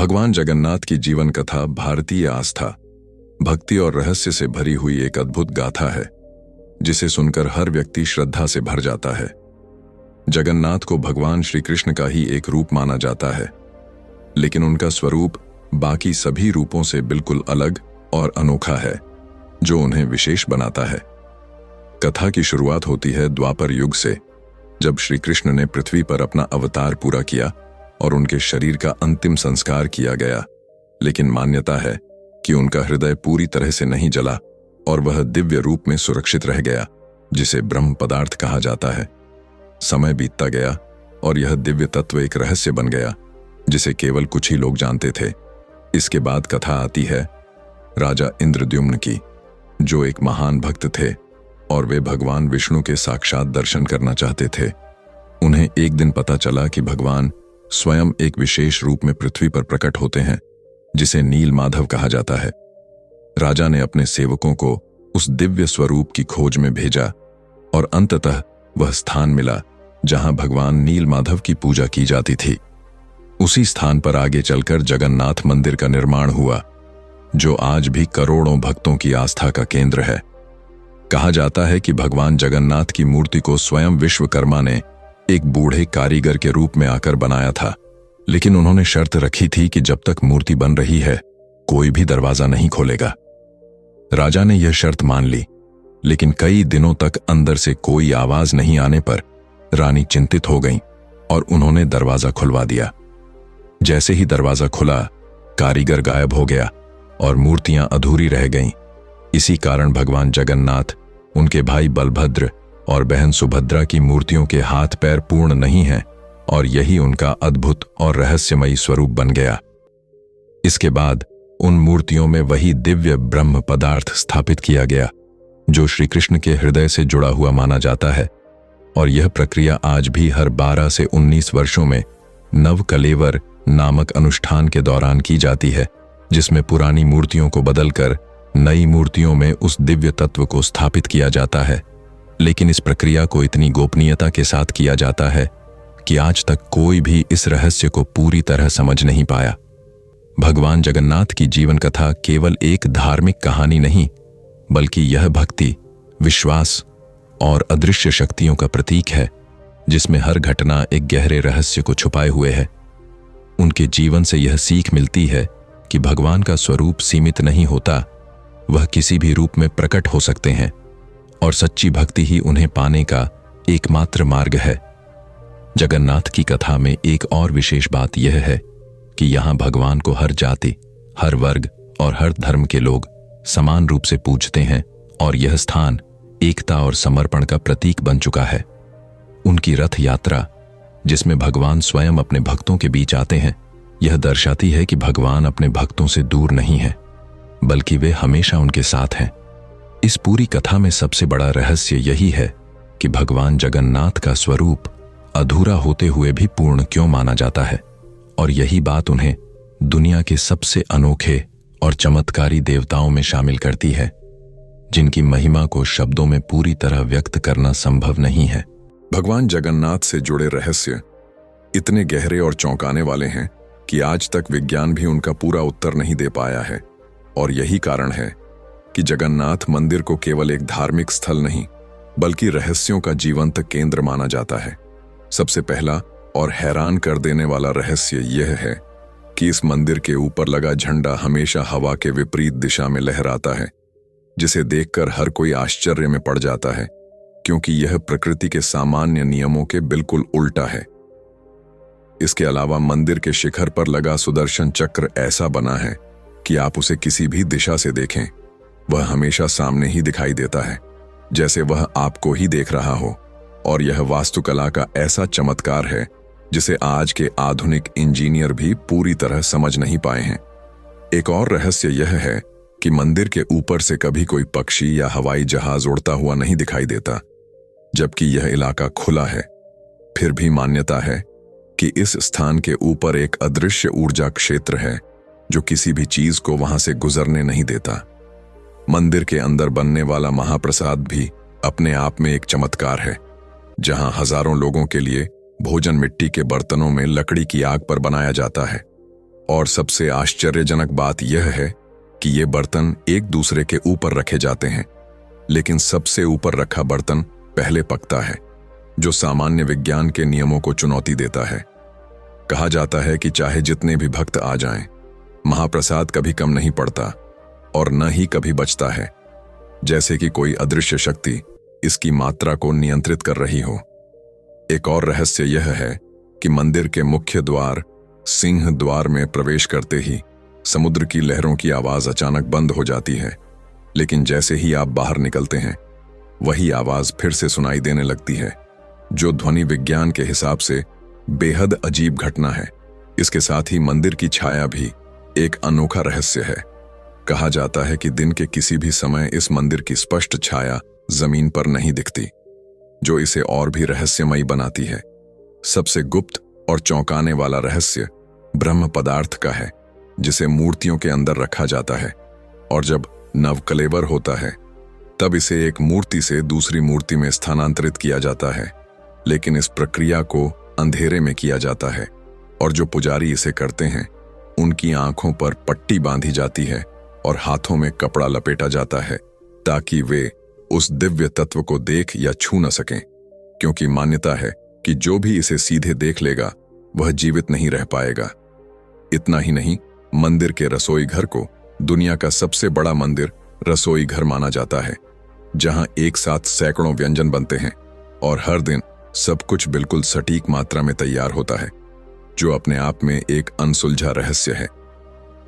भगवान जगन्नाथ की जीवन कथा भारतीय आस्था, भक्ति और रहस्य से भरी हुई एक अद्भुत गाथा है जिसे सुनकर हर व्यक्ति श्रद्धा से भर जाता है। जगन्नाथ को भगवान श्री कृष्ण का ही एक रूप माना जाता है, लेकिन उनका स्वरूप बाकी सभी रूपों से बिल्कुल अलग और अनोखा है, जो उन्हें विशेष बनाता है। कथा की शुरुआत होती है द्वापर युग से, जब श्री कृष्ण ने पृथ्वी पर अपना अवतार पूरा किया और उनके शरीर का अंतिम संस्कार किया गया। लेकिन मान्यता है कि उनका हृदय पूरी तरह से नहीं जला और वह दिव्य रूप में सुरक्षित रह गया, जिसे ब्रह्म पदार्थ कहा जाता है। समय बीतता गया और यह दिव्य तत्व एक रहस्य बन गया जिसे केवल कुछ ही लोग जानते थे। इसके बाद कथा आती है राजा इंद्रद्युम्न की, जो एक महान भक्त थे और वे भगवान विष्णु के साक्षात दर्शन करना चाहते थे। उन्हें एक दिन पता चला कि भगवान स्वयं एक विशेष रूप में पृथ्वी पर प्रकट होते हैं, जिसे नील माधव कहा जाता है। राजा ने अपने सेवकों को उस दिव्य स्वरूप की खोज में भेजा और अंततः वह स्थान मिला जहां भगवान नील माधव की पूजा की जाती थी। उसी स्थान पर आगे चलकर जगन्नाथ मंदिर का निर्माण हुआ, जो आज भी करोड़ों भक्तों की आस्था का केंद्र है। कहा जाता है कि भगवान जगन्नाथ की मूर्ति को स्वयं विश्वकर्मा ने एक बूढ़े कारीगर के रूप में आकर बनाया था, लेकिन उन्होंने शर्त रखी थी कि जब तक मूर्ति बन रही है कोई भी दरवाजा नहीं खोलेगा। राजा ने यह शर्त मान ली, लेकिन कई दिनों तक अंदर से कोई आवाज नहीं आने पर रानी चिंतित हो गईं और उन्होंने दरवाजा खुलवा दिया। जैसे ही दरवाजा खुला, कारीगर गायब हो गया और मूर्तियां अधूरी रह गईं। इसी कारण भगवान जगन्नाथ, उनके भाई बलभद्र और बहन सुभद्रा की मूर्तियों के हाथ पैर पूर्ण नहीं हैं और यही उनका अद्भुत और रहस्यमयी स्वरूप बन गया। इसके बाद उन मूर्तियों में वही दिव्य ब्रह्म पदार्थ स्थापित किया गया, जो श्री कृष्ण के हृदय से जुड़ा हुआ माना जाता है। और यह प्रक्रिया आज भी हर 12 से 19 वर्षों में नव कलेवर नामक अनुष्ठान के दौरान की जाती है, जिसमें पुरानी मूर्तियों को बदलकर नई मूर्तियों में उस दिव्य तत्व को स्थापित किया जाता है। लेकिन इस प्रक्रिया को इतनी गोपनीयता के साथ किया जाता है कि आज तक कोई भी इस रहस्य को पूरी तरह समझ नहीं पाया। भगवान जगन्नाथ की जीवन कथा केवल एक धार्मिक कहानी नहीं, बल्कि यह भक्ति, विश्वास और अदृश्य शक्तियों का प्रतीक है, जिसमें हर घटना एक गहरे रहस्य को छुपाए हुए है। उनके जीवन से यह सीख मिलती है कि भगवान का स्वरूप सीमित नहीं होता, वह किसी भी रूप में प्रकट हो सकते हैं और सच्ची भक्ति ही उन्हें पाने का एकमात्र मार्ग है। जगन्नाथ की कथा में एक और विशेष बात यह है कि यहाँ भगवान को हर जाति, हर वर्ग और हर धर्म के लोग समान रूप से पूजते हैं और यह स्थान एकता और समर्पण का प्रतीक बन चुका है। उनकी रथ यात्रा, जिसमें भगवान स्वयं अपने भक्तों के बीच आते हैं, यह दर्शाती है कि भगवान अपने भक्तों से दूर नहीं है, बल्कि वे हमेशा उनके साथ हैं। इस पूरी कथा में सबसे बड़ा रहस्य यही है कि भगवान जगन्नाथ का स्वरूप अधूरा होते हुए भी पूर्ण क्यों माना जाता है, और यही बात उन्हें दुनिया के सबसे अनोखे और चमत्कारी देवताओं में शामिल करती है, जिनकी महिमा को शब्दों में पूरी तरह व्यक्त करना संभव नहीं है। भगवान जगन्नाथ से जुड़े रहस्य इतने गहरे और चौंकाने वाले हैं कि आज तक विज्ञान भी उनका पूरा उत्तर नहीं दे पाया है। और यही कारण है कि जगन्नाथ मंदिर को केवल एक धार्मिक स्थल नहीं, बल्कि रहस्यों का जीवंत केंद्र माना जाता है। सबसे पहला और हैरान कर देने वाला रहस्य यह है कि इस मंदिर के ऊपर लगा झंडा हमेशा हवा के विपरीत दिशा में लहराता है, जिसे देखकर हर कोई आश्चर्य में पड़ जाता है, क्योंकि यह प्रकृति के सामान्य नियमों के बिल्कुल उल्टा है। इसके अलावा मंदिर के शिखर पर लगा सुदर्शन चक्र ऐसा बना है कि आप उसे किसी भी दिशा से देखें, वह हमेशा सामने ही दिखाई देता है, जैसे वह आपको ही देख रहा हो। और यह वास्तुकला का ऐसा चमत्कार है जिसे आज के आधुनिक इंजीनियर भी पूरी तरह समझ नहीं पाए हैं। एक और रहस्य यह है कि मंदिर के ऊपर से कभी कोई पक्षी या हवाई जहाज उड़ता हुआ नहीं दिखाई देता, जबकि यह इलाका खुला है। फिर भी मान्यता है कि इस स्थान के ऊपर एक अदृश्य ऊर्जा क्षेत्र है, जो किसी भी चीज को वहां से गुजरने नहीं देता। मंदिर के अंदर बनने वाला महाप्रसाद भी अपने आप में एक चमत्कार है, जहां हजारों लोगों के लिए भोजन मिट्टी के बर्तनों में लकड़ी की आग पर बनाया जाता है। और सबसे आश्चर्यजनक बात यह है कि ये बर्तन एक दूसरे के ऊपर रखे जाते हैं, लेकिन सबसे ऊपर रखा बर्तन पहले पकता है, जो सामान्य विज्ञान के नियमों को चुनौती देता है। कहा जाता है कि चाहे जितने भी भक्त आ जाएं, महाप्रसाद कभी कम नहीं पड़ता और न ही कभी बचता है, जैसे कि कोई अदृश्य शक्ति इसकी मात्रा को नियंत्रित कर रही हो। एक और रहस्य यह है कि मंदिर के मुख्य द्वार सिंह द्वार में प्रवेश करते ही समुद्र की लहरों की आवाज अचानक बंद हो जाती है, लेकिन जैसे ही आप बाहर निकलते हैं वही आवाज फिर से सुनाई देने लगती है, जो ध्वनि विज्ञान के हिसाब से बेहद अजीब घटना है। इसके साथ ही मंदिर की छाया भी एक अनोखा रहस्य है। कहा जाता है कि दिन के किसी भी समय इस मंदिर की स्पष्ट छाया जमीन पर नहीं दिखती, जो इसे और भी रहस्यमयी बनाती है। सबसे गुप्त और चौंकाने वाला रहस्य ब्रह्म पदार्थ का है, जिसे मूर्तियों के अंदर रखा जाता है, और जब नवकलेवर होता है तब इसे एक मूर्ति से दूसरी मूर्ति में स्थानांतरित किया जाता है। लेकिन इस प्रक्रिया को अंधेरे में किया जाता है, और जो पुजारी इसे करते हैं उनकी आंखों पर पट्टी बांधी जाती है और हाथों में कपड़ा लपेटा जाता है, ताकि वे उस दिव्य तत्व को देख या छू न सकें, क्योंकि मान्यता है कि जो भी इसे सीधे देख लेगा वह जीवित नहीं रह पाएगा। इतना ही नहीं, मंदिर के रसोई घर को दुनिया का सबसे बड़ा मंदिर रसोई घर माना जाता है, जहां एक साथ सैकड़ों व्यंजन बनते हैं और हर दिन सब कुछ बिल्कुल सटीक मात्रा में तैयार होता है, जो अपने आप में एक अनसुलझा रहस्य है।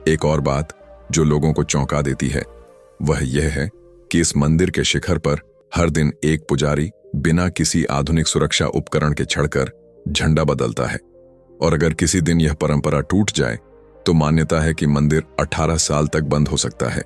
एक और बात जो लोगों को चौंका देती है वह यह है कि इस मंदिर के शिखर पर हर दिन एक पुजारी बिना किसी आधुनिक सुरक्षा उपकरण के चढ़कर झंडा बदलता है, और अगर किसी दिन यह परंपरा टूट जाए तो मान्यता है कि मंदिर 18 साल तक बंद हो सकता है।